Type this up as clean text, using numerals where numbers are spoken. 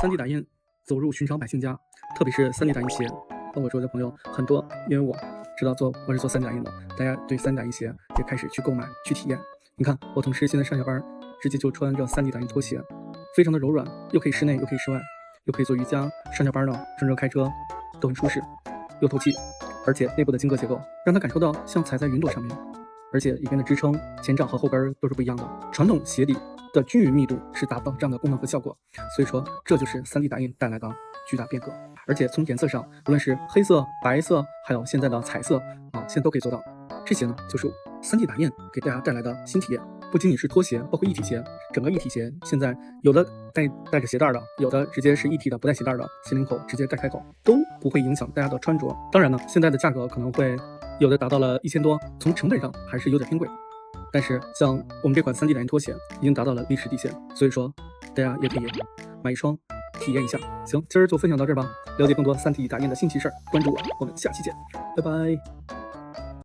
3D 打印走入寻常百姓家，特别是 3D 打印鞋。和我说的朋友很多，因为我知道我是做 3D 打印的，大家对 3D 打印鞋也开始去购买、去体验。你看，我同事现在上下班直接就穿着 3D 打印拖鞋，非常的柔软，又可以室内，又可以室外，又可以做瑜伽，上下班呢，甚至开车都很舒适，又透气，而且内部的晶格结构让它感受到像踩在云朵上面，而且里边的支撑、前掌和后跟都是不一样的。传统鞋底的均匀密度是达不到这样的功能和效果，所以说这就是 3D 打印带来的巨大变革。而且从颜色上，无论是黑色、白色，还有现在的彩色现在都可以做到。这些呢，就是 3D 打印给大家带来的新体验。不仅仅是拖鞋，包括一体鞋，整个一体鞋现在有的带着鞋带的，有的直接是一体的不带鞋带的，鞋领口直接带开口，都不会影响大家的穿着。当然呢，现在的价格可能会有的达到了1000多，从成本上还是有点偏贵。但是像我们这款 3D 打印拖鞋已经达到了历史底线，所以说大家也可以买一双体验一下。行，今儿就分享到这儿吧。了解更多3D 打印的新奇事儿，关注我，我们下期见，拜拜。